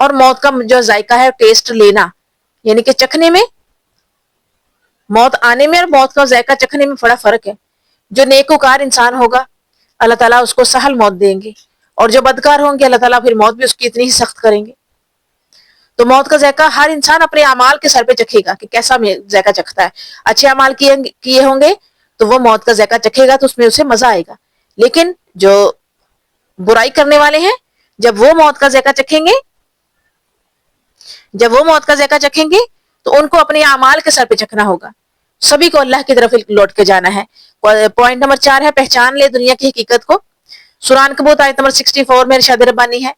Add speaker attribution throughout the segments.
Speaker 1: اور موت کا جو ذائقہ ہے ٹیسٹ لینا، یعنی کہ چکھنے میں، موت آنے میں اور موت کا ذائقہ چکھنے میں بڑا فرق ہے۔ جو نیکوکار انسان ہوگا اللہ تعالیٰ اس کو سہل موت دیں گے، اور جو بدکار ہوں گے اللہ تعالیٰ پھر موت بھی اس کی اتنی ہی سخت کریں گے۔ تو موت کا ذائقہ ہر انسان اپنے اعمال کے سر پہ چکھے گا کہ کیسا ذائقہ چکھتا ہے۔ اچھے اعمال کیے ہوں گے تو وہ موت کا ذائقہ چکھے گا تو اس میں اسے مزہ آئے گا، لیکن جو برائی کرنے والے ہیں جب وہ موت کا ذائقہ چکھیں گے تو ان کو اپنے اعمال کے سر پہ چکھنا ہوگا۔ سبھی کو اللہ کی طرف لوٹ کے جانا ہے۔ پوائنٹ نمبر 4 ہے پہچان لے دنیا کی حقیقت کو۔ سورہ عنکبوت آیت نمبر 64 میں ارشاد ربانی ہے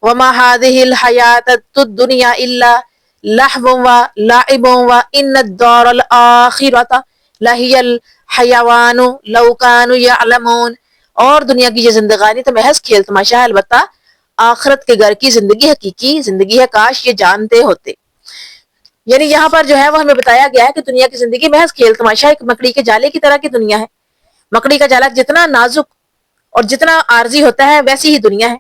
Speaker 1: وَمَا هَذِهِ الْحَيَاةُ الدُّنْيَا إِلَّا لَهْوٌ وَلَعِبٌ وَإِنَّ الدَّارَ الْآخِرَةَ لَهِيَ الْحَيَوَانُ لَوْ كَانُوا يَعْلَمُونَ، اور دنیا کی یہ زندگانی تو محض کھیل تماشا ہے، البتہ آخرت کے گھر کی زندگی حقیقی زندگی ہے، کاش یہ جانتے ہوتے۔ یعنی یہاں پر جو ہے وہ ہمیں بتایا گیا ہے کہ دنیا کی زندگی محض کھیل تماشا، ایک مکڑی کے جالے کی طرح کی دنیا ہے۔ مکڑی کا جالا جتنا نازک اور جتنا عارضی ہوتا ہے ویسی ہی دنیا ہے،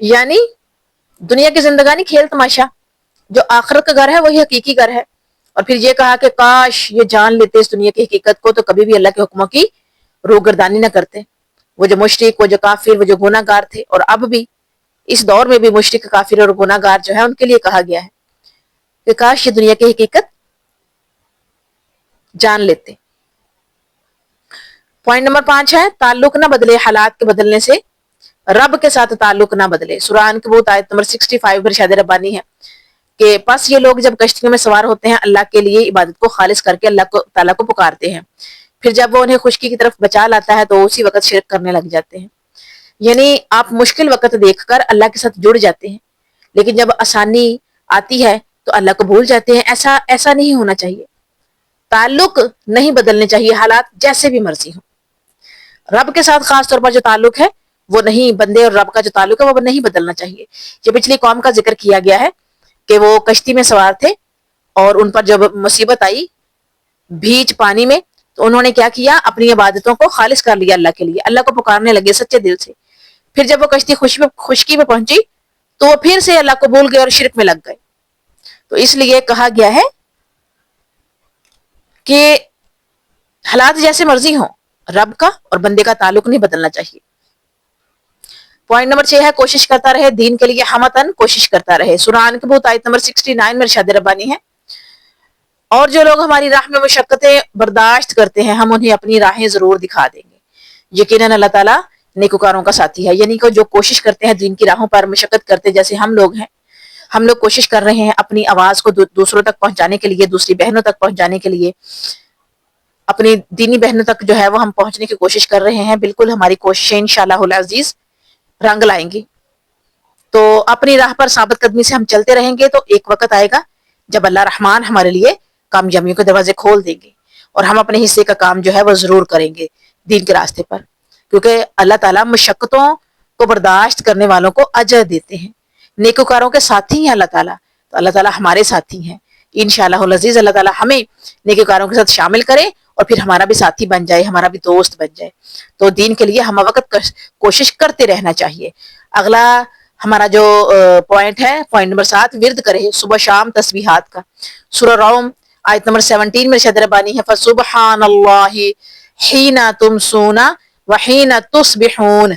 Speaker 1: یعنی دنیا کی زندگانی کھیل تماشا، جو آخرت کا گھر ہے وہی حقیقی گھر ہے۔ اور پھر یہ کہا کہ کاش یہ جان لیتے اس دنیا کی حقیقت کو تو کبھی بھی اللہ کے حکموں کی روگردانی نہ کرتے۔ وہ جو مشرک، وہ جو کافر، وہ جو گناہ گار تھے، اور اب بھی اس دور میں بھی مشرک، کافر اور گناہ گار جو ہے ان کے لیے کہا گیا ہے کہ کاش یہ دنیا کی حقیقت جان لیتے۔ پوائنٹ نمبر 5 ہے تعلق نہ بدلے حالات کے بدلنے سے، رب کے ساتھ تعلق نہ بدلے۔ سورہ عنکبوت آیت نمبر 65 پر ارشاد ربانی ہے کہ پس یہ لوگ جب کشتیوں میں سوار ہوتے ہیں اللہ کے لیے عبادت کو خالص کر کے اللہ تعالیٰ کو پکارتے ہیں، پھر جب وہ انہیں خشکی کی طرف بچا لاتا ہے تو اسی وقت شرک کرنے لگ جاتے ہیں۔ یعنی آپ مشکل وقت دیکھ کر اللہ کے ساتھ جڑ جاتے ہیں، لیکن جب آسانی آتی ہے تو اللہ کو بھول جاتے ہیں۔ ایسا نہیں ہونا چاہیے، تعلق نہیں بدلنے چاہیے، حالات جیسے بھی مرضی ہوں۔ رب کے ساتھ خاص طور پر جو تعلق ہے وہ نہیں، بندے اور رب کا جو تعلق ہے وہ نہیں بدلنا چاہیے۔ یہ پچھلی قوم کا ذکر کیا گیا ہے کہ وہ کشتی میں سوار تھے اور ان پر جب مصیبت آئی بھیج پانی میں تو انہوں نے کیا کیا، اپنی عبادتوں کو خالص کر لیا اللہ کے لیے، اللہ کو پکارنے لگے سچے دل سے۔ پھر جب وہ کشتی خشکی میں پہنچی تو وہ پھر سے اللہ کو بھول گئے اور شرک میں لگ گئے۔ تو اس لیے کہا گیا ہے کہ حالات جیسے مرضی ہوں رب کا اور بندے کا تعلق نہیں بدلنا چاہیے۔ پوائنٹ نمبر 6 ہے کوشش کرتا رہے دین کے لیے، ہمتن کوشش کرتا رہے۔ سورہ عنکبوت آیت نمبر 69 میں ارشاد ربانی ہے اور جو لوگ ہماری راہ میں مشقتیں برداشت کرتے ہیں ہم انہیں اپنی راہیں ضرور دکھا دیں گے، یقیناً اللہ تعالیٰ نیکوکاروں کا ساتھی ہے۔ یعنی کہ جو کوشش کرتے ہیں دین کی راہوں پر مشقت کرتے، جیسے ہم لوگ ہیں، ہم لوگ کوشش کر رہے ہیں اپنی آواز کو دوسروں تک پہنچانے کے لیے، دوسری بہنوں تک پہنچانے کے لیے، اپنی دینی بہنوں تک جو ہے وہ ہم پہنچنے کی کوشش کر رہے ہیں۔ بالکل ہماری کوششیں انشاءاللہ العزیز رنگ لائیں گی۔ تو اپنی راہ پر ثابت قدمی سے ہم چلتے رہیں گے تو ایک وقت آئے گا جب اللہ رحمان ہمارے لیے کامیابیوں کے دروازے کھول دیں گے، اور ہم اپنے حصے کا کام جو ہے وہ ضرور کریں گے دین کے راستے پر، کیونکہ اللہ تعالیٰ مشقتوں کو برداشت کرنے والوں کو اجر دیتے ہیں، نیکوکاروں کے ساتھی ہیں اللہ تعالیٰ، تو اللہ تعالیٰ ہمارے ساتھی ہیں۔ انشاءاللہ العزیز اللہ تعالیٰ ہمیں نیکوکاروں کے ساتھ شامل کرے اور پھر ہمارا بھی ساتھی بن جائے، ہمارا بھی دوست بن جائے۔ تو دین کے لیے ہم وقت کوشش کرتے رہنا چاہیے۔ اگلا ہمارا جو پوائنٹ ہے، پوائنٹ نمبر 7، ورد کرے صبح شام تسبیحات کا۔ سورہ روم آیت نمبر 17 میں ارشاد ربانی ہے فَسُبْحَانَ اللَّهِ حِینَ تُمْسُونَ وَحِینَ تُصْبِحُونَ،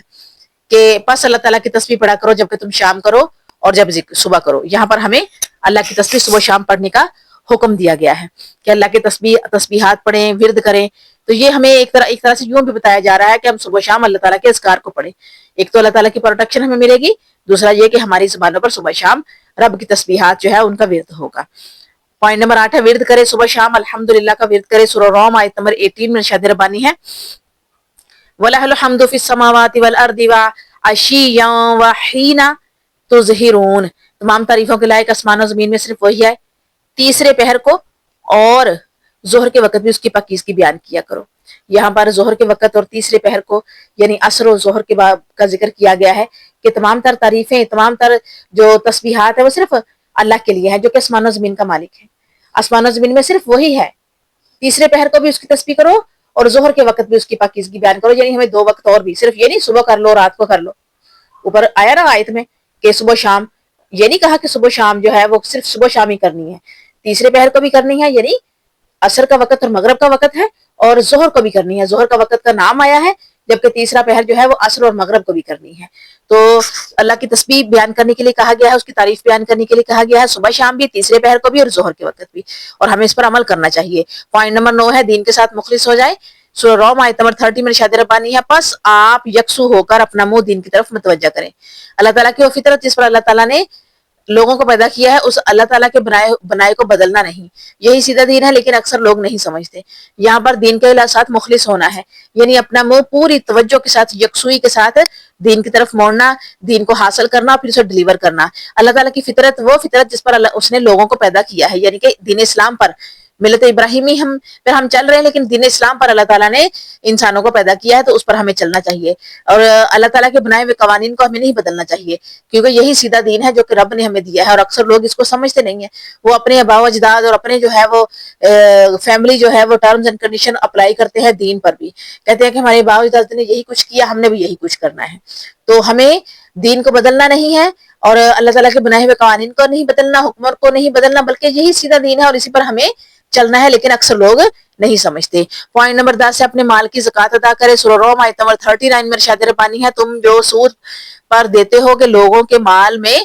Speaker 1: کہ پس اللہ تعالیٰ کی تسبیح پڑھا کرو جب کہ تم شام کرو اور جب صبح کرو۔ یہاں پر ہمیں اللہ کی تسبیح صبح شام پڑھنے کا حکم دیا گیا ہے کہ اللہ کی تسبیحات پڑھیں، ورد کریں۔ تو یہ ہمیں ایک طرح سے یوں بھی بتایا جا رہا ہے کہ ہم صبح شام اللہ تعالیٰ کے اذکار کو پڑھیں۔ ایک تو اللہ تعالیٰ کی پروٹیکشن ہمیں ملے گی، دوسرا یہ کہ ہماری زبانوں پر صبح شام رب کی تسبیحات جو ہے ان کا ورد ہوگا۔ پوائنٹ نمبر 8 ہے ورد کرے صبح شام الحمدللہ کا ورد کرے۔ سورہ روم آیت نمبر 18 میں ارشاد ربانی ہے وَلَهُ الْحَمْدُ فِي السَّمَاوَاتِ وَالْأَرْضِ وَعَشِيًّا وَحِينَ تُظْهِرُونَ، تمام تعریفوں کے لائق آسمان و زمین میں صرف وہی ہے، تیسرے پہر کو اور ظہر کے وقت بھی اس کی پاکیزگی بیان کیا کرو۔ یہاں پر ظہر کے وقت اور تیسرے پہر کو یعنی عصر و ظہر کے بعد کا ذکر کیا گیا ہے کہ تمام تر تعریفیں، تمام تر جو تسبیحات ہیں وہ صرف اللہ کے لیے ہے جو کہ آسمان و زمین کا مالک ہے۔ آسمان و زمین میں صرف وہی ہے، تیسرے پہر کو بھی اس کی تسبیح کرو اور ظہر کے وقت بھی اس کی پاکیزگی بیان کرو، یعنی ہمیں 2 وقت اور بھی، صرف یہ نہیں صبح کر لو رات کو کر لو۔ اوپر آیا نا آیت میں کہ صبح شام یہ نہیں کہا کہ صبح شام جو ہے وہ صرف صبح شام ہی کرنی ہے، تیسرے پہر کو بھی کرنی ہے، یعنی عصر کا وقت اور مغرب کا وقت ہے، اور ظہر کو بھی کرنی ہے، ظہر کا وقت کا نام آیا ہے، جبکہ تیسرا پہر جو ہے وہ عصر اور مغرب کو بھی کرنی ہے۔ تو اللہ کی تسبیح بیان کرنے کے لیے کہا گیا ہے، اس کی تعریف بیان کرنے کے لیے کہا گیا ہے، صبح شام بھی، تیسرے پہر کو بھی اور ظہر کے وقت بھی، اور ہمیں اس پر عمل کرنا چاہیے۔ پوائنٹ نمبر 9 ہے دین کے ساتھ مخلص ہو جائے۔ سورہ روم آیت نمبر 30 میں ارشاد ربانی ہے، پس آپ یکسو ہو کر اپنا منہ دین کی طرف متوجہ کریں۔ اللہ تعالیٰ کی وہ فطرت جس پر اللہ تعالیٰ نے لوگوں کو پیدا کیا ہے، اس اللہ تعالیٰ کے بنائے کو بدلنا نہیں، یہی سیدھا دین ہے، لیکن اکثر لوگ نہیں سمجھتے۔ یہاں پر دین کے ساتھ مخلص ہونا ہے، یعنی اپنا منہ پوری توجہ کے ساتھ، یکسوئی کے ساتھ دین کی طرف موڑنا، دین کو حاصل کرنا، پھر اسے ڈلیور کرنا۔ اللہ تعالیٰ کی فطرت وہ فطرت جس پر اس نے لوگوں کو پیدا کیا ہے، یعنی کہ دین اسلام پر، ملت ابراہیمی ہم چل رہے ہیں، لیکن دین اسلام پر اللہ تعالیٰ نے انسانوں کو پیدا کیا ہے، تو اس پر ہمیں چلنا چاہیے، اور اللہ تعالیٰ کے بنائے ہوئے قوانین کو ہمیں نہیں بدلنا چاہیے، کیونکہ یہی سیدھا دین ہے جو کہ رب نے ہمیں دیا ہے، اور اکثر لوگ اس کو سمجھتے نہیں ہیں۔ وہ اپنے آباء و اجداد اور اپنے جو ہے وہ فیملی جو ہے وہ ٹرمز اینڈ کنڈیشن اپلائی کرتے ہیں دین پر بھی، کہتے ہیں کہ ہمارے آباء و اجداد نے یہی کچھ کیا، ہم نے بھی یہی کچھ کرنا ہے۔ تو ہمیں دین کو بدلنا نہیں ہے، اور اللہ تعالیٰ کے بنائے ہوئے قوانین کو نہیں بدلنا، حکموں کو نہیں بدلنا، بلکہ یہی سیدھا دین ہے اور اسی پر ہمیں چلنا ہے، لیکن اکثر لوگ نہیں سمجھتے۔ پوائنٹ نمبر 10 ہے اپنے مال کی زکوٰۃ ادا کرے۔ سورہ روم آیت نمبر 39 میں ارشاد ربانی ہے، تم جو سود پر دیتے ہو کہ لوگوں کے مال میں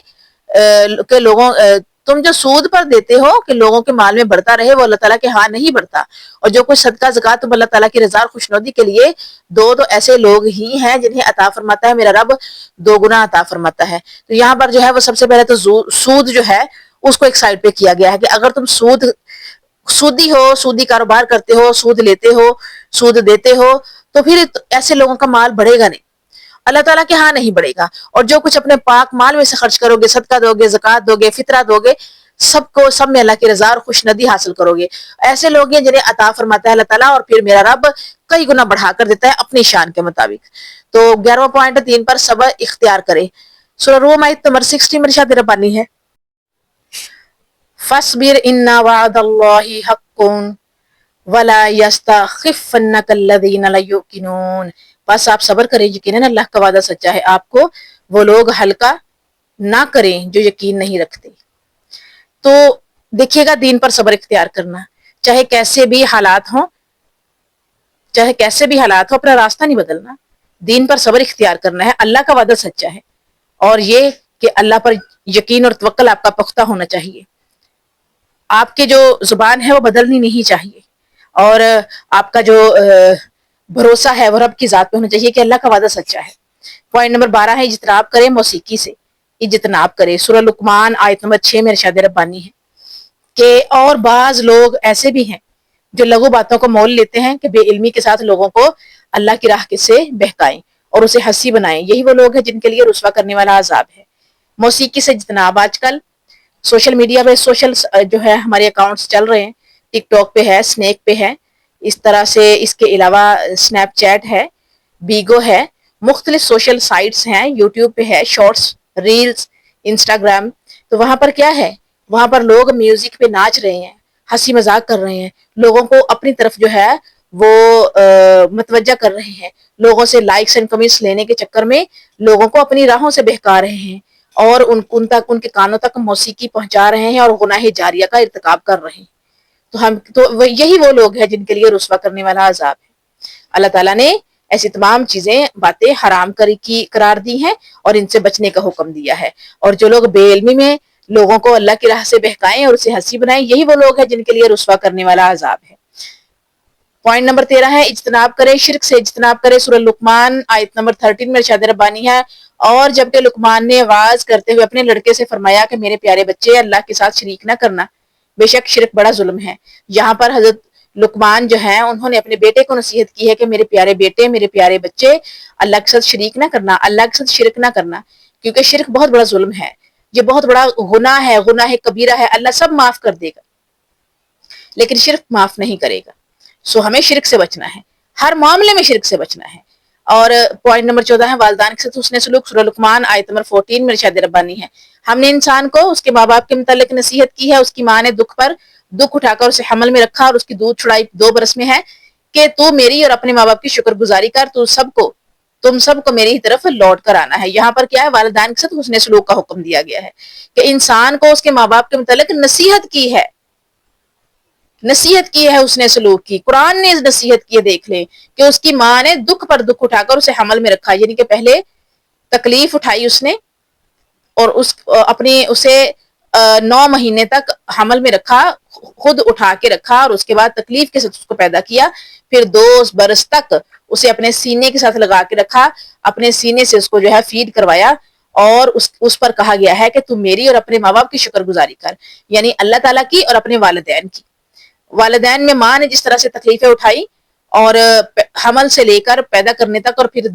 Speaker 1: تم جو سود پر دیتے ہو کہ لوگوں کے مال میں بڑھتا رہے، وہ اللہ تعالیٰ کے ہاں نہیں بڑھتا، اور جو کچھ صدقہ زکوٰۃ تم اللہ تعالیٰ کی رضا اور خوشنودی کے لیے دو، تو ایسے لوگ ہی ہیں جنہیں عطا فرماتا ہے میرا رب دو گنا عطا فرماتا ہے۔ تو یہاں پر جو ہے وہ سب سے پہلے تو سود جو ہے اس کو ایک سائڈ پہ کیا گیا ہے، کہ اگر تم سودی ہو، سودی کاروبار کرتے ہو، سود لیتے ہو، سود دیتے ہو، تو پھر ایسے لوگوں کا مال بڑھے گا نہیں، اللہ تعالیٰ کے ہاں نہیں بڑھے گا۔ اور جو کچھ اپنے پاک مال میں سے خرچ کرو گے، صدقہ دو گے، زکوٰۃ دو گے، فطرہ دو گے، سب میں اللہ کی رضا اور خوشندی حاصل کرو گے۔ ایسے لوگ ہیں جنہیں عطا فرماتا ہے اللہ تعالیٰ، اور پھر میرا رب کئی گنا بڑھا کر دیتا ہے اپنی شان کے مطابق۔ تو 11واں پوائنٹ دین پر صبر اختیار کرے۔ سورہ روم آیت نمبر 60 میں ارشاد ربانی ہے، فَاصْبِرْ إِنَّ وَعْدَ اللَّهِ حَقٌّ وَلَا يَسْتَخِفَّنَّكَ الَّذِينَ لَا يُوقِنُونَ۔ بس آپ صبر کریں، یقیناً اللہ کا وعدہ سچا ہے، آپ کو وہ لوگ ہلکا نہ کریں جو یقین نہیں رکھتے۔ تو دیکھیے گا دین پر صبر اختیار کرنا، چاہے کیسے بھی حالات ہوں، اپنا راستہ نہیں بدلنا، دین پر صبر اختیار کرنا ہے۔ اللہ کا وعدہ سچا ہے، اور یہ کہ اللہ پر یقین اور توکل آپ کا پختہ ہونا چاہیے۔ آپ کے جو زبان ہے وہ بدلنی نہیں چاہیے، اور آپ کا جو بھروسہ ہے وہ رب کی ذات پہ ہونا چاہیے کہ اللہ کا وعدہ سچا ہے۔ پوائنٹ نمبر 12 ہے اجتناب کرے موسیقی سے، اجتناب کرے۔ سورہ لقمان آیت نمبر 6 میں ارشاد ربانی ہے کہ اور بعض لوگ ایسے بھی ہیں جو لغو باتوں کو مول لیتے ہیں کہ بے علمی کے ساتھ لوگوں کو اللہ کی راہ سے بہکائیں اور اسے ہنسی بنائیں، یہی وہ لوگ ہیں جن کے لیے رسوا کرنے والا عذاب ہے۔ موسیقی سے اجتناب۔ آج کل سوشل میڈیا پہ جو ہے ہمارے اکاؤنٹس چل رہے ہیں، ٹک ٹاک پہ ہے، سنیک پہ ہے، اس طرح سے اس کے علاوہ سنیپ چیٹ ہے، بیگو ہے، مختلف سوشل سائٹس ہیں، یوٹیوب پہ ہے، شارٹس، ریلز، انسٹاگرام۔ تو وہاں پر کیا ہے، وہاں پر لوگ میوزک پہ ناچ رہے ہیں، ہنسی مذاق کر رہے ہیں، لوگوں کو اپنی طرف جو ہے وہ متوجہ کر رہے ہیں، لوگوں سے لائکس اینڈ کمنٹس لینے کے چکر میں لوگوں کو اپنی راہوں سے بہکا رہے ہیں، اور ان کے کانوں تک موسیقی پہنچا رہے ہیں، اور گناہ جاریہ کا ارتکاب کر رہے ہیں۔ تو یہی وہ لوگ ہیں جن کے لیے رسوا کرنے والا عذاب ہے۔ اللہ تعالیٰ نے ایسی تمام باتیں حرام قرار دی ہیں، اور ان سے بچنے کا حکم دیا ہے، اور جو لوگ بے علمی میں لوگوں کو اللہ کی راہ سے بہکائیں اور اسے ہنسی بنائیں، یہی وہ لوگ ہیں جن کے لیے رسوا کرنے والا عذاب ہے۔ پوائنٹ نمبر 13 ہے اجتناب کرے، شرک سے اجتناب کرے۔ سورہ لقمان آیت نمبر 13 میں ارشاد ربانی ہے، اور جبکہ لقمان نے واعظ کرتے ہوئے اپنے لڑکے سے فرمایا کہ میرے پیارے بچے، اللہ کے ساتھ شریک نہ کرنا، بے شک شرک بڑا ظلم ہے۔ یہاں پر حضرت لقمان جو ہیں انہوں نے اپنے بیٹے کو نصیحت کی ہے کہ میرے پیارے بیٹے، میرے پیارے بچے، اللہ کے ساتھ شریک نہ کرنا، اللہ کے ساتھ شرک نہ کرنا، کیونکہ شرک بہت بڑا ظلم ہے، یہ بہت بڑا گناہ ہے، گناہ کبیرہ ہے۔ اللہ سب معاف کر دے گا لیکن شرک معاف نہیں کرے گا، سو ہمیں شرک سے بچنا ہے، ہر معاملے میں شرک سے بچنا ہے۔ اور پوائنٹ نمبر 14 ہے والدین کے ساتھ حسن سلوک۔ سورہ لقمان آیت نمبر 14 میں ارشاد ربانی ہے، ہم نے انسان کو اس کے ماں باپ کے متعلق نصیحت کی ہے، اس کی ماں نے دکھ پر دکھ اٹھا کر اسے حمل میں رکھا اور اس کی دودھ چھڑائی 2 برس میں ہے، کہ تو میری اور اپنے ماں باپ کی شکر گزاری کر، تو سب کو تم سب کو میری ہی طرف لوٹ کر آنا ہے. یہاں پر کیا ہے, والدین کے ساتھ حسن سلوک کا حکم دیا گیا ہے کہ انسان کو اس کے ماں باپ کے متعلق نصیحت کی ہے, نصیحت کی ہے حسن سلوک کی. قرآن نے نصیحت کی ہے, دیکھ لیں کہ اس کی ماں نے دکھ پر دکھ اٹھا کر اسے حمل میں رکھا, یعنی کہ پہلے تکلیف اٹھائی اس نے اور اسے 9 مہینے تک حمل میں رکھا, خود اٹھا کے رکھا, اور اس کے بعد تکلیف کے ساتھ اس کو پیدا کیا. پھر 2 برس تک اسے اپنے سینے کے ساتھ لگا کے رکھا, اپنے سینے سے اس کو جو ہے فیڈ کروایا, اور اس پر کہا گیا ہے کہ تم میری اور اپنے ماں باپ کی شکر گزاری کر, یعنی اللہ تعالیٰ کی اور اپنے والدین کی. والدین میں ماں نے جس طرح سے تکلیفیں اٹھائی اور حمل سے لے کر پیدا کرنے تک اور پھر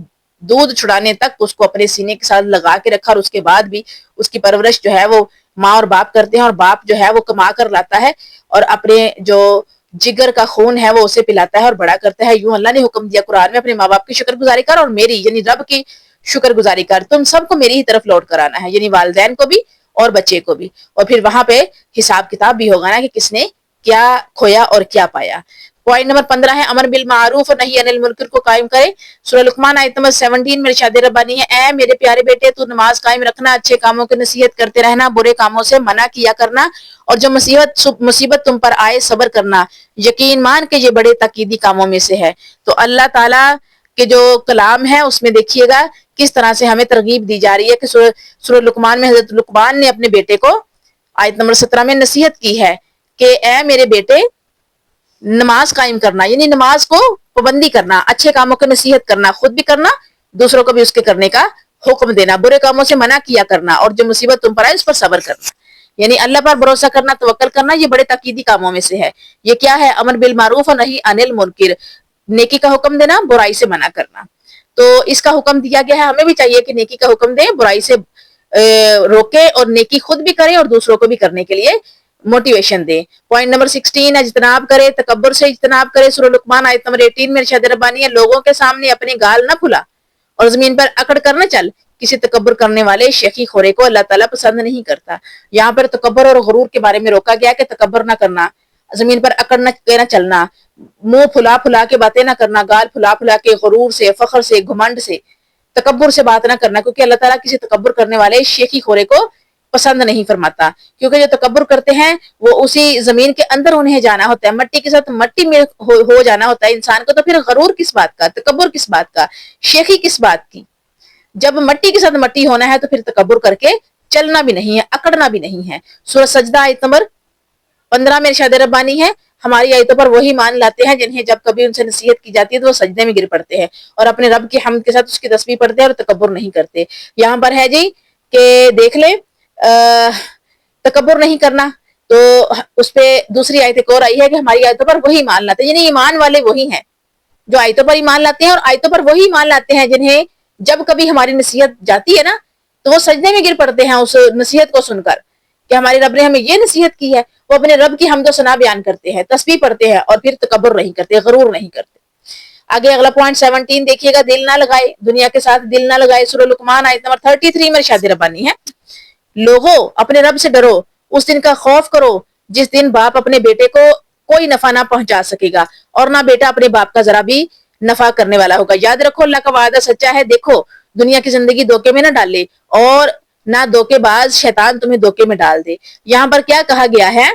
Speaker 1: دودھ چھڑانے تک اس کو اپنے سینے کے ساتھ لگا کے رکھا, اور اس کے بعد بھی اس کی پرورش جو ہے وہ ماں اور باپ کرتے ہیں, اور باپ جو ہے وہ کما کر لاتا ہے اور اپنے جو جگر کا خون ہے وہ اسے پلاتا ہے اور بڑا کرتا ہے. یوں اللہ نے حکم دیا قرآن میں, اپنے ماں باپ کی شکر گزاری کر اور میری یعنی رب کی شکر گزاری کر. تم سب کو میری ہی طرف لوٹ کر آنا ہے, یعنی والدین کو بھی اور بچے کو بھی, اور پھر وہاں پہ حساب کتاب بھی ہوگا نا کہ کس نے کیا کھویا اور کیا پایا. پوائنٹ نمبر 15 ہے امر بالمعروف اور نہی عن المنکر کو قائم کرے. سورہ لقمان آیت نمبر 17 میں ارشاد ربانی ہے, اے میرے پیارے بیٹے تو نماز قائم رکھنا, اچھے کاموں کی نصیحت کرتے رہنا, برے کاموں سے منع کیا کرنا, اور جو مصیبت تم پر آئے صبر کرنا, یقین مان کہ یہ بڑے تاکیدی کاموں میں سے ہے. تو اللہ تعالیٰ کے جو کلام ہے اس میں دیکھیے گا کس طرح سے ہمیں ترغیب دی جا رہی ہے کہ سورہ لقمان میں حضرت لقمان نے اپنے بیٹے کو آیت نمبر 17 میں نصیحت کی ہے کہ اے میرے بیٹے نماز قائم کرنا, یعنی نماز کو پابندی کرنا, اچھے کاموں کی نصیحت کرنا, خود بھی کرنا, دوسروں کو بھی اس کے کرنے کا حکم دینا, برے کاموں سے منع کیا کرنا, اور جو مصیبت تم پر آئے اس پر صبر کرنا. یعنی اللہ پر بھروسہ کرنا, توکل کرنا, یہ بڑے تاکیدی کاموں میں سے ہے. یہ کیا ہے, امر بالمعروف اور نہی عن المنکر, نیکی کا حکم دینا, برائی سے منع کرنا. تو اس کا حکم دیا گیا ہے, ہمیں بھی چاہیے کہ نیکی کا حکم دیں, برائی سے روکے, اور نیکی خود بھی کریں اور دوسروں کو بھی کرنے کے لیے موٹیویشن دیں. پوائنٹ نمبر 16 اجتناب کرے, تکبر سے اجتناب کرے. سورہ لقمان آیت نمبر 18 میں ارشاد ربانی ہے, لوگوں کے سامنے اپنی گال نہ پھلا اور زمین پر اکڑ کر نہ چل, کسی تکبر کرنے والے شیخی خورے کو اللہ تعالیٰ پسند نہیں کرتا. یہاں پر تکبر اور غرور کے بارے میں روکا گیا کہ تکبر نہ کرنا, زمین پر اکڑ نہ چلنا, منہ پھلا پھلا کے باتیں نہ کرنا, گال پھلا پھلا کے غرور سے, فخر سے, گھمنڈ سے, تکبر سے بات نہ کرنا, کیونکہ اللہ تعالیٰ کسی تکبر کرنے والے شیخی خورے کو پسند نہیں فرماتا. کیونکہ جو تکبر کرتے ہیں وہ اسی زمین کے اندر انہیں جانا ہوتا ہے, مٹی کے ساتھ مٹی میں ہو جانا ہوتا ہے انسان کو. تو پھر غرور کس بات کا, تکبر کس بات کا, شیخی کس بات کی؟ جب مٹی کے ساتھ مٹی ہونا ہے تو پھر تکبر کر کے چلنا بھی نہیں ہے, اکڑنا بھی نہیں ہے. سورہ سجدہ آیت نمبر 15 میں ارشاد ربانی ہے, ہماری آیتوں پر وہی مان لاتے ہیں جنہیں جب کبھی ان سے نصیحت کی جاتی ہے تو وہ سجدے میں گر پڑتے ہیں اور اپنے رب کی حمد کے ساتھ اس کی تسبیح پڑھتے ہیں اور تکبر نہیں کرتے. یہاں پر ہے جی کہ دیکھ لیں تکبر نہیں کرنا, تو اس پہ دوسری آیت ایک اور آئی ہے کہ ہماری آیتوں پر وہی مان لاتے ہیں, یعنی ایمان والے وہی ہیں جو آیتوں پر ایمان لاتے ہیں, اور آیتوں پر وہی ایمان لاتے ہیں جنہیں جب کبھی ہماری نصیحت جاتی ہے نا تو وہ سجدے میں گر پڑتے ہیں اس نصیحت کو سن کر کہ ہمارے رب نے ہمیں یہ نصیحت کی ہے. وہ اپنے رب کی حمد و ثنا بیان کرتے ہیں, تسبیح پڑھتے ہیں, اور پھر تکبر نہیں کرتے, غرور نہیں کرتے. آگے اگلا پوائنٹ 17 دیکھیے گا, دل نہ لگائے, دنیا کے ساتھ دل نہ لگائے. سورہ لقمان آیت نمبر 33 میں ارشاد ربانی ہے, لوگوں اپنے رب سے ڈرو, اس دن کا خوف کرو جس دن باپ اپنے بیٹے کو کوئی نفع نہ پہنچا سکے گا اور نہ بیٹا اپنے باپ کا ذرا بھی نفع کرنے والا ہوگا. یاد رکھو اللہ کا وعدہ سچا ہے. دیکھو دنیا کی زندگی دھوکے میں نہ ڈالے اور نہ دھوکے باز شیطان تمہیں دھوکے میں ڈال دے. یہاں پر کیا کہا گیا ہے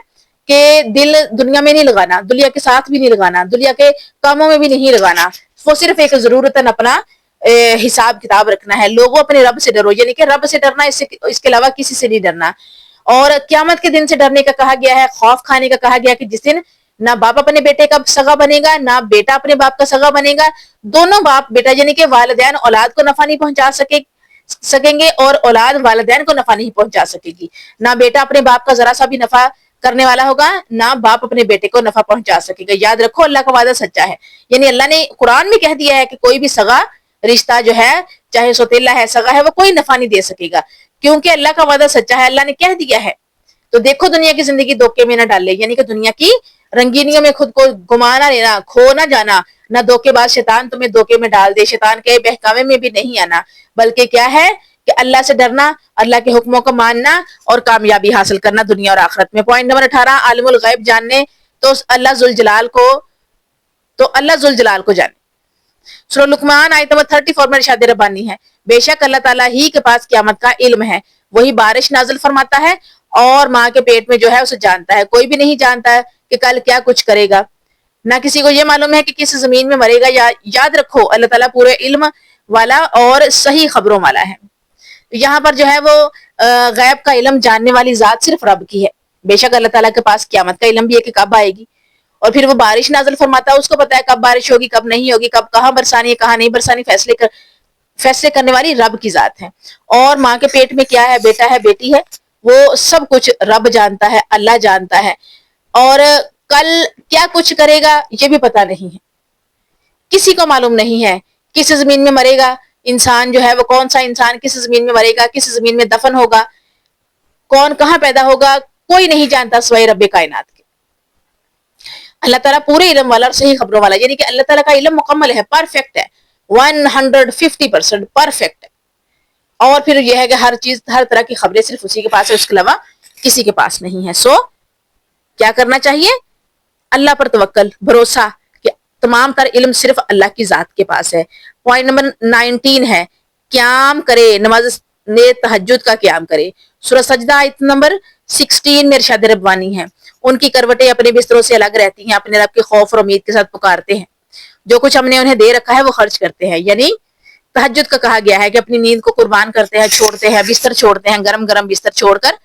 Speaker 1: کہ دل دنیا میں نہیں لگانا, دنیا کے ساتھ بھی نہیں لگانا, دنیا کے کاموں میں بھی نہیں لگانا, وہ صرف ایک ضرورتاً اپنا حساب کتاب رکھنا ہے. لوگوں اپنے رب سے ڈرو, یعنی کہ رب سے ڈرنا, اس کے علاوہ کسی سے نہیں ڈرنا. اور قیامت کے دن سے ڈرنے کا کہا گیا ہے, خوف کھانے کا کہا گیا کہ جس دن نہ باپ اپنے بیٹے کا سگا بنے گا, نہ بیٹا اپنے باپ کا سگا بنے گا. دونوں باپ بیٹا یعنی کہ والدین اولاد کو نفع نہیں پہنچا سکیں گے اور اولاد والدین کو نفع نہیں پہنچا سکے گی. نہ بیٹا اپنے باپ کا ذرا سا بھی نفع کرنے والا ہوگا, نہ باپ اپنے بیٹے کو نفع پہنچا سکے گا. یاد رکھو اللہ کا وعدہ سچا ہے, یعنی اللہ نے قرآن میں کہہ دیا ہے کہ کوئی بھی سگا رشتہ جو ہے, چاہے سوتیلا ہے سگا ہے, وہ کوئی نفع نہیں دے سکے گا, کیونکہ اللہ کا وعدہ سچا ہے, اللہ نے کہہ دیا ہے. تو دیکھو دنیا کی زندگی دھوکے میں نہ ڈالے, یعنی کہ دنیا کی رنگینیوں میں خود کو گمانا لینا, کھو نہ جانا, نہ دھوکے باز شیطان تمہیں دھوکے میں ڈال دے, شیطان کے بہکاوے میں بھی نہیں آنا, بلکہ کیا ہے کہ اللہ سے ڈرنا, اللہ کے حکموں کو ماننا اور کامیابی حاصل کرنا دنیا اور آخرت میں. پوائنٹ نمبر 18 عالم الغیب جاننے, تو اللہ ذوالجلال کو جانے. سورہ لقمان آیت نمبر 34 میں ارشاد ربانی ہے بے شک اللہ تعالیٰ ہی کے پاس قیامت کا علم ہے، وہی بارش نازل فرماتا ہے اور ماں کے پیٹ میں جو ہے اسے جانتا ہے. کوئی بھی نہیں جانتا ہے کہ کل کیا کچھ کرے گا، نہ کسی کو یہ معلوم ہے کہ کس زمین میں مرے گا. یاد رکھو اللہ تعالیٰ پورے علم والا اور صحیح خبروں والا ہے. یہاں پر جو ہے وہ غیب کا علم جاننے والی ذات صرف رب کی ہے. بے شک اللہ تعالیٰ کے پاس قیامت کا علم بھی ہے کہ کب آئے گی، اور پھر وہ بارش نازل فرماتا ہے، اس کو پتا ہے کب بارش ہوگی کب نہیں ہوگی، کب کہاں برسانی ہے کہاں نہیں برسانی، فیصلے کرنے والی رب کی ذات ہے. اور ماں کے پیٹ میں کیا ہے، بیٹا ہے بیٹی ہے، وہ سب کچھ رب جانتا ہے، اللہ جانتا ہے. اور کل کیا کچھ کرے گا یہ بھی پتا نہیں ہے، کسی کو معلوم نہیں ہے. کس زمین میں مرے گا انسان جو ہے وہ، کون سا انسان کس زمین میں مرے گا، کس زمین میں دفن ہوگا، کون کہاں پیدا ہوگا، کوئی نہیں جانتا سوائے رب کائنات کے. اللہ تعالیٰ پورے علم والا اور صحیح خبروں والا، یعنی کہ اللہ تعالیٰ کا علم مکمل ہے، پرفیکٹ ہے، 150% پرفیکٹ ہے. اور پھر یہ ہے کہ ہر چیز، ہر طرح کی خبریں صرف اسی کے پاس ہے، اس کے علاوہ کسی کے پاس نہیں ہے. سو کیا کرنا چاہیے؟ اللہ پر توکل، بھروسہ کہ تمام تر علم صرف اللہ کی ذات کے پاس ہے. پوائنٹ نمبر 19 ہے قیام کرے، نماز تہجد کا قیام کرے. سورہ سجدہ آیت نمبر 16 میں ارشاد ربانی ہے ان کی کروٹیں اپنے بستروں سے الگ رہتی ہیں، اپنے رب کے خوف اور امید کے ساتھ پکارتے ہیں، جو کچھ ہم نے انہیں دے رکھا ہے وہ خرچ کرتے ہیں. یعنی تہجد کا کہا گیا ہے کہ اپنی نیند کو قربان کرتے ہیں، چھوڑتے ہیں، بستر چھوڑتے ہیں، گرم گرم بستر چھوڑ کر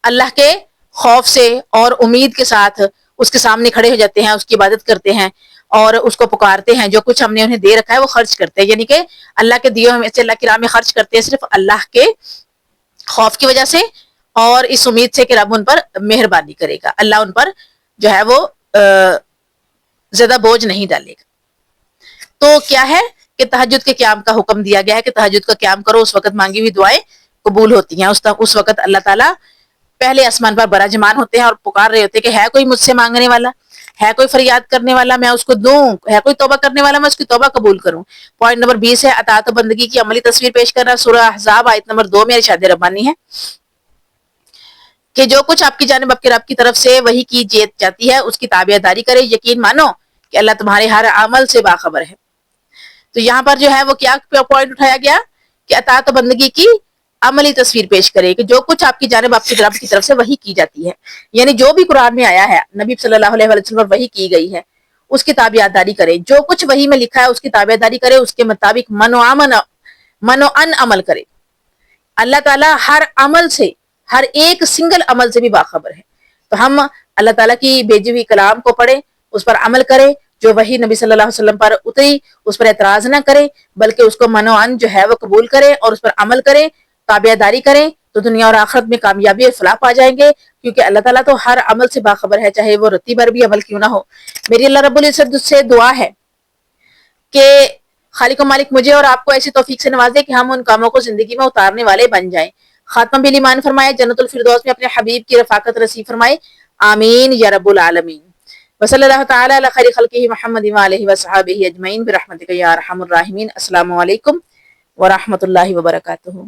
Speaker 1: اللہ کے خوف سے اور امید کے ساتھ اس کے سامنے کھڑے ہو جاتے ہیں، اس کی عبادت کرتے ہیں اور اس کو پکارتے ہیں. جو کچھ ہم نے انہیں دے رکھا ہے وہ خرچ کرتے ہیں، یعنی کہ اللہ کے دیے میں سے اللہ کی راہ میں خرچ کرتے ہیں، صرف اللہ کے خوف کی وجہ سے اور اس امید سے کہ رب ان پر مہربانی کرے گا، اللہ ان پر جو ہے وہ زیادہ بوجھ نہیں ڈالے گا. تو کیا ہے کہ تہجد کے قیام کا حکم دیا گیا ہے کہ تہجد کا قیام کرو، اس وقت مانگی ہوئی دعائیں قبول ہوتی ہیں. اس وقت اللہ تعالیٰ پہلے آسمان پر براجمان ہوتے ہیں اور پکار رہے ہوتے ہیں کہ ہے کوئی مجھ سے مانگنے والا، ہے کوئی فریاد کرنے والا میں اس کو دوں، ہے کوئی توبہ کرنے والا میں اس کی توبہ قبول کروں. پوائنٹ نمبر 20 ہے اطاعت و بندگی کی عملی تصویر پیش کرنا. سورہ احزاب آیت نمبر 2 میں ارشاد ربانی ہے کہ جو کچھ آپ کی جانب آپ کے رب کی طرف سے وہی کی جاتی ہے اس کی تابعداری کرے، یقین مانو کہ اللہ تمہارے ہر عمل سے باخبر ہے. تو یہاں پر جو ہے وہ کیا پوائنٹ اٹھایا گیا کہ اطاعت و بندگی کی عملی تصویر پیش کرے کہ جو کچھ آپ کی جانب آپ کی رب کی طرف سے وہی کی جاتی ہے، یعنی جو بھی قرآن میں آیا ہے، نبی صلی اللہ علیہ وسلم پر وحی کی گئی ہے، اس کی تابعداری کرے. جو کچھ وحی میں لکھا ہے اس کی تابعداری کرے، اس کے مطابق من و ان عمل کرے. اللہ تعالیٰ ہر عمل سے، ہر ایک سنگل عمل سے بھی باخبر ہے. تو ہم اللہ تعالیٰ کی بھیجی ہوئی کلام کو پڑھیں، اس پر عمل کریں، جو وحی نبی صلی اللہ علیہ وسلم پر اتری اس پر اعتراض نہ کرے بلکہ اس کو من و عن جو ہے وہ قبول کرے اور اس پر عمل کرے، تابعداری کریں، تو دنیا اور آخرت میں کامیابی اور فلاح پا جائیں گے. کیونکہ اللہ تعالیٰ تو ہر عمل سے باخبر ہے، چاہے وہ رتی بھر بھی عمل کیوں نہ ہو. میری اللہ رب العزت سے دعا ہے کہ خالق و مالک مجھے اور آپ کو ایسی توفیق سے نوازے کہ ہم ان کاموں کو زندگی میں اتارنے والے بن جائیں. خاتمہ بھی ایمان فرمائے، جنت الفردوس میں اپنے حبیب کی رفاقت نصیب فرمائے، آمین یا رب العالمین. وصلی اللہ تعالی علی خیر خلقہ محمد وآلہ وصحبہ اجمعین برحمتک یا ارحم الراحمین. السلام علیکم ورحمۃ اللہ وبرکاتہ.